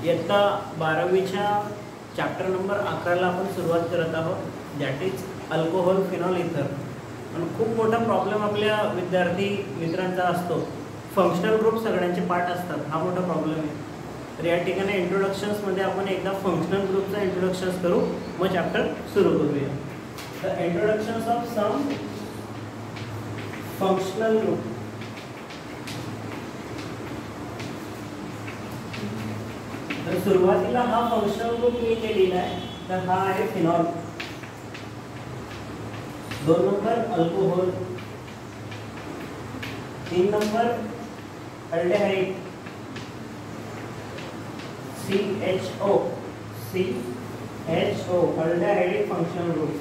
इयत्ता 12वीच्या chapter number 11ला आपण सुरुवात करत आहोत, दॅट इज अल्कोहोल फिनॉल इथर. आणि खूप मोठा प्रॉब्लेम आपल्या विद्यार्थी मित्रांचा असतो, फंक्शनल ग्रुप सगळ्यांचे पार्ट असतात, हा मोठा प्रॉब्लेम आहे. तर या ठिकाणी इंट्रोडक्शन्समध्ये आपण एकदा फंक्शनल ग्रुपचा इंट्रोडक्शन्स करू, मग चॅप्टर सुरू करूया. The introductions of some functional group. तर सुरुवातीला हा फंक्शनल ग्रुप मी इथे लिहिला आहे, तर हा आहे phenol. 2 number alcohol, 3 number aldehyde CHO aldehyde functional group.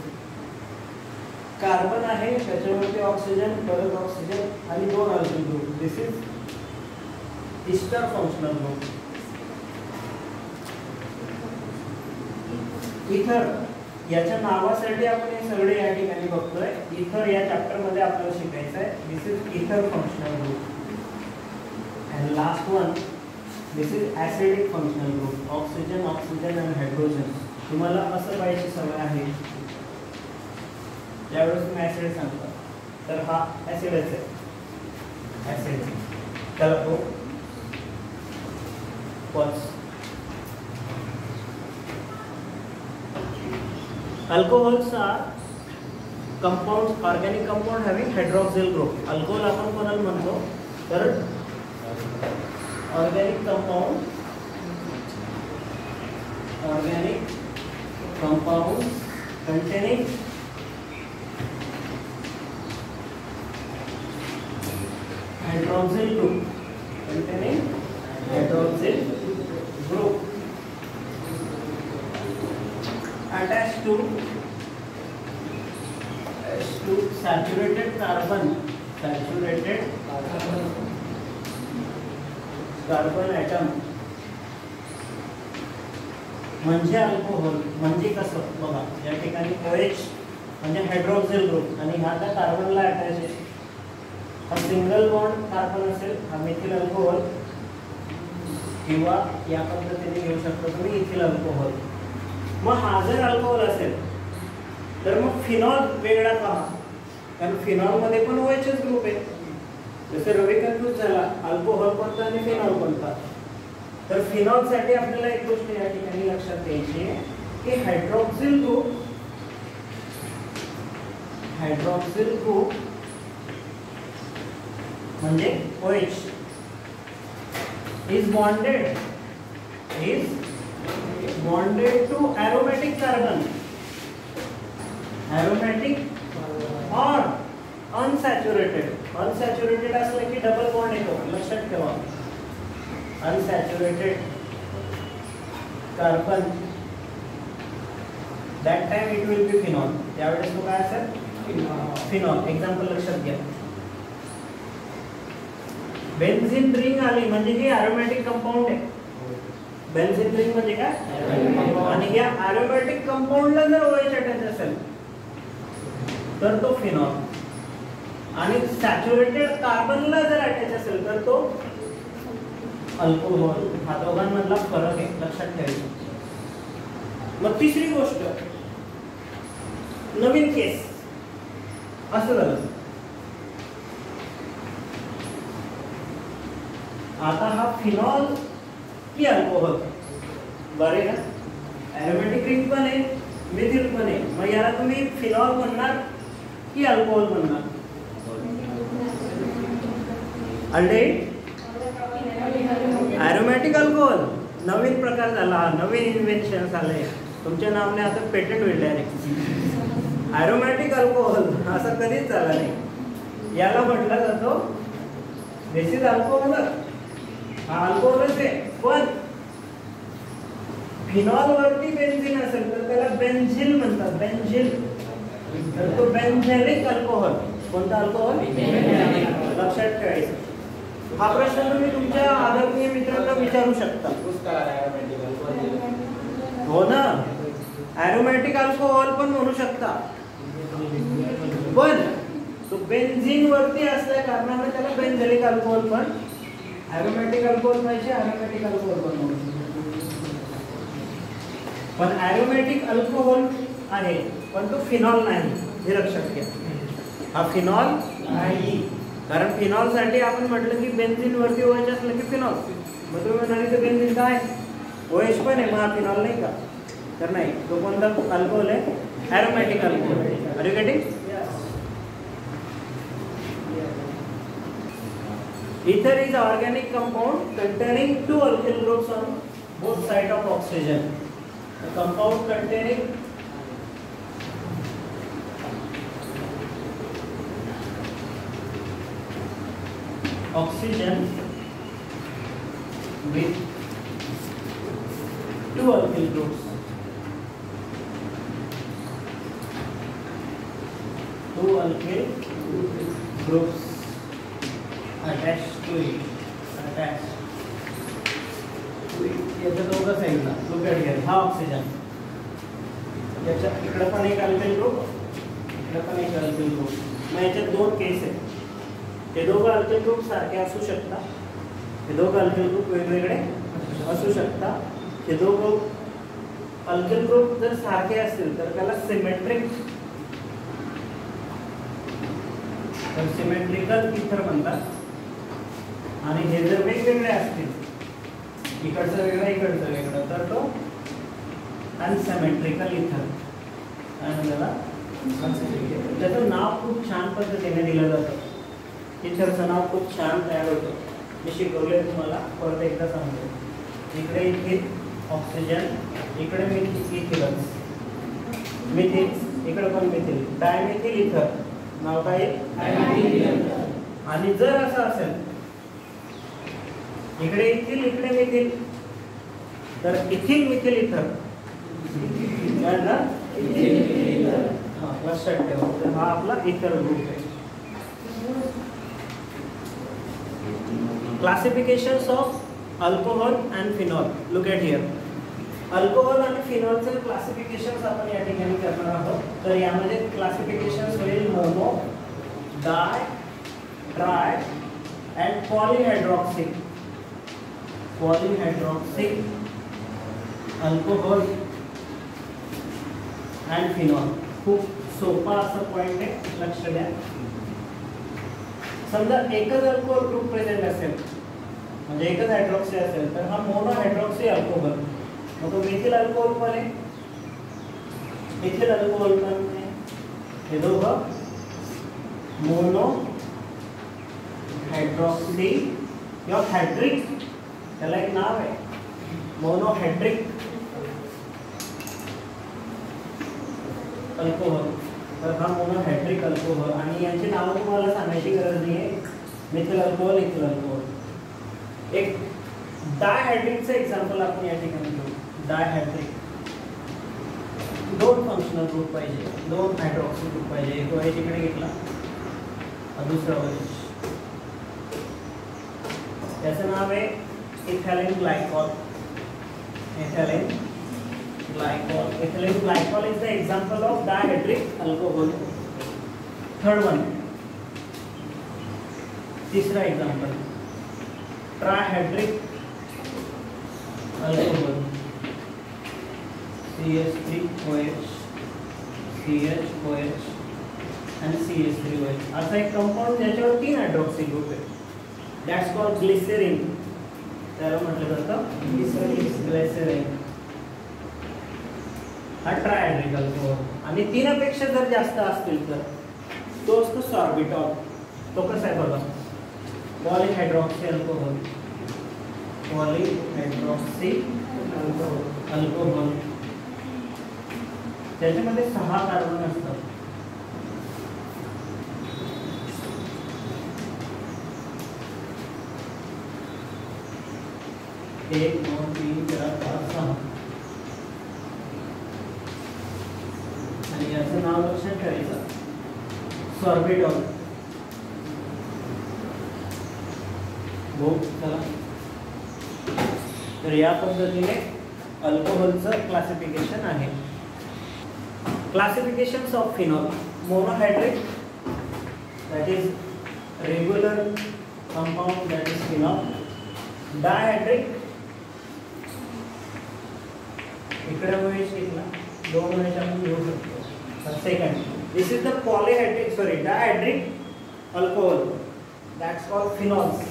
Carbon आहे, त्याच्यावरती ऑक्सिजन, परत ऑक्सिजन आणि 2 alkyl group. This is ester functional group. Ether याच्या नावासाठी आपण हे सगळे या ठिकाणी बघतोय. इथर या चॅप्टर मध्ये आपल्याला शिकायचं आहे. दिस इज इथर functional group. And last one, this is acidic functional group. Oxygen, oxygen आणि हायड्रोजन. तुम्हाला असं पाहिजे सवय आहे, ज्यावेळेस तुम्ही ऍसिड सांगता तर हा ऍसिडच आहे. ऍसिड त्याला तो pause. Alcohols are compounds, organic compound having hydroxyl group. Alcohol आपण कोणाला म्हणतो तर organic compound containing hydroxyl group attached to saturated carbon atom. म्हणजे अल्कोहोल म्हणजे कसं बघा, या ठिकाणी OH म्हणजे हायड्रोक्सिल ग्रुप आणि हा त्या कार्बनला अटॅच आहे. हा सिंगल बॉन्ड कार्बन असेल, हा मिथिल अल्कोहोल, किंवा या पद्धतीने घेऊ शकतो तुम्ही इथिल अल्कोहोल. मग हा जर अल्कोहोल असेल तर मग फिनॉल वेगळा पहा, कारण फिनॉल मध्ये पण OHच ग्रुप आहे. जसं रवी कन्फ्यूज झाला, अल्कोहोल कोणता आणि फिनॉल कोणता. तर फिनॉल साठी आपल्याला एक गोष्ट या ठिकाणी लक्षात द्यायची आहे की हायड्रोक्सिल ग्रुप म्हणजे OH is bonded to aromatic carbon, or unsaturated असलं की डबल बॉन्ड येतो, लक्षात ठेवा. unsaturated carbon, that time it will be phenol. त्यावेळेस तो काय असेल? फिनॉल. एक्झाम्पल लक्षात घ्या. बेन्झीन रिंग आली म्हणजे ही अरोमॅटिक कंपाऊंड आहे. बेन्झीन रिंग म्हणजे काय? आणि या अरोमॅटिक कंपाऊंडला जर OH अटॅच असेल तर तो फिनॉल, आणि सॅच्युरेटेड कार्बनला जर अटॅच असेल तर तो अल्कोहोल. हा दोघांमधला फरक आहे, लक्षात ठेवायचं. मग तिसरी गोष्ट, नवीन केस असं झालं. आता हा फिनॉल की अल्कोहोल, बरे का? ॲरोमॅटिक रिंग पण आहे, मिथिल पण आहे. मग याला तुम्ही फिनॉल म्हणणार की अल्कोहोल म्हणणार? Aldehyde, aromatic alcohol. नवीन प्रकार झाला, हा नवीन इन्व्हेन्शन झालंय. तुमच्या नावाने आता पेटंट होईल डायरेक्ट. ॲरोमॅटिक अल्कोहोल असं कधीच झाला नाही. याला म्हटलं जातो दिस इज अल्कोहोल. हा अल्कोहोलच आहे, पण फिनॉल वरती बेन्झीन असेल तर त्याला बेन्झिल म्हणतात. बेन्झिल, तर तो बेन्झेलिक अल्कोहोल. कोणता अल्कोहोल? लक्षात ठेवायचं. हा प्रश्न तुम्ही तुमच्या आदरणीय मित्रांना विचारू शकता. हो ना, ॲरोमॅटिक अल्कोहोल पण म्हणू शकता, पण तो बेन्झीन वरती असल्या कारणाने त्याला बेन्झेलिक अल्कोहोल पण, ॲरोमॅटिक अल्कोहोल पाहिजे, ॲरोमॅटिक अल्कोहोल पण म्हणू शकतो. पण ॲरोमॅटिक अल्कोहोल आहे, पण तो फिनॉल नाही, हे लक्षात घ्या. हा फिनॉल नाही, कारण फिनॉलसाठी आपण म्हटलं की बेन्झिन वरती ओएच असलं की फिनॉल. मग तुम्ही म्हणाले तर बेन्झिन काय ओएच पण आहे, मग हा फिनॉल नाही का? तर नाही, तो कोणता अल्कोहोल आहे? Aromatic alcohol. Are you getting? Ether is an organic compound containing two alkyl groups on both sides of oxygen. A compound containing oxygen with two alkyl groups. Two alkyl groups attached to it. Attached to it. याच्या दोघं साईडला look at here. हा oxygen, याच्या इकडे पण एक alkyl group, इकडे पण एक अल्किल ग्रुप. मग याच्यात दोन केस आहेत. हे दोघं अल्किल ग्रुप सारखे असू शकतात, हे दोघं अल्किल ग्रुप वेगवेगळे असू शकतात. हे दोघं अल्किल ग्रुप जर सारखे असतील तर त्याला सिमेट्रिक, तर सिमेट्रिकल इथर म्हणतात. आणि हे जर वेगवेगळे असतील, इकडचं वेगळं इकडचं वेगळं, तर तो अनसिमेट्रिकल इथर. आणि त्याला त्याचं नाव खूप छान पद्धतीने दिलं जातं. इथरचं नाव खूप छान तयार होतं. मी शिकवले तुम्हाला, परत एकदा सांगतो. इकडे इथिल ऑक्सिजन, इकडे इथिलच मिथिल, इकडे पण मिथिल, डायमिथिल इथर. नाव काय? आणि जर असं असेल इकडे इथिल इकडे मिथिल, तर इथिल मिथिल इथर. लक्षात ठेवा, तर हा आपला इथर ग्रुप आहे. Classifications of alcohol and phenol. Look at here. Alcohol आणि फिनॉलचे क्लासिफिकेशन्स आपण या ठिकाणी करणार आहोत. तर यामध्ये क्लासिफिकेशन्स होईल mono, di, tri and polyhydroxy. Polyhydroxy alcohol and phenol. खूप सोपा असं पॉईंट आहे, लक्ष द्या. समजा एकच अल्कोहोल ग्रुप प्रेझेंट असेल, म्हणजे एकच हायड्रॉक्सी असेल, तर हा मोनो हायड्रॉक्सी अल्कोहोल. मग तो मिथिल अल्कोहोल पण आहे, मिथिल अल्कोहोल पण आहे. हे दोघं मोनो हायड्रॉक्सी किंवा हायड्रिक, त्याला एक नाव आहे मोनोहायड्रिक अल्कोहोल. तर हा मोनोहायड्रिक अल्कोहोल. आणि यांची नावं तुम्हाला सांगायची गरज नाही आहे. Methyl alcohol, ethyl alcohol. एक डायहायड्रिकचं एक्झाम्पल आपण या ठिकाणी घेऊ. डायहायड्रिक, दोन फंक्शनल ग्रुप पाहिजे, दोन हायड्रॉक्सी ग्रुप पाहिजे. एक OH इकडे घेतला, दुसरा OH. त्याचं नाव आहे ethyl glycol. Ethyl glycol. Ethyl glycol is the example of dihydric alcohol. Third one, तीसरा example, trihydric alcohol. CH3OH, CHOH and CH3OH. असा एक कंपाऊंड ज्याच्यावर तीन हायड्रॉक्सी ग्रुप आहे. That's called glycerine. त्याला म्हटलं जातं ग्लिसरीन. हा ट्रायहायड्रिक अल्कोहोल. आणि तीनपेक्षा जर जास्त असतील तर तो असतो सॉर्बिटॉल. तो कसा आहे बघा, पॉलीहायड्रॉक्सी अल्कोहोल. पॉलीहायड्रॉक्सी अल्कोहोल. त्याच्यामध्ये 6 कार्बन असतात. एक, 2, 3, 4, 5, 6. आणि याचं नाव लक्षात ठेवायचं, सॉर्बिटॉल. चला, तर या पद्धतीने अल्कोहोलचं क्लासिफिकेशन आहे. Classifications of phenol. Monohydric, that is regular compound, that is phenol. Dihydric, इकडे OH घेतला, 2 OH आपण घेऊ शकतो. Second, this is the polyhydric dihydric alcohol, that's called phenols.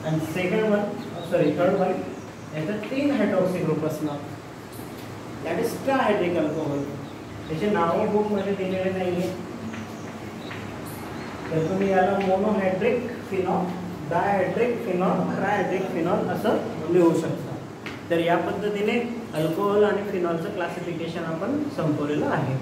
आणि थर्ड वन, याच्यात 3 हायड्रॉक्सी ग्रुप असणार, दॅट इज ट्रायहायड्रिक अल्कोहोल. त्याचे नाव बुकमध्ये दिलेले नाही आहे, तर तुम्ही याला monohydric phenol, dihydric phenol, trihydric phenol असं लिहू शकता. तर या पद्धतीने अल्कोहोल आणि फिनॉलचं क्लासिफिकेशन आपण संपवलेलं आहे.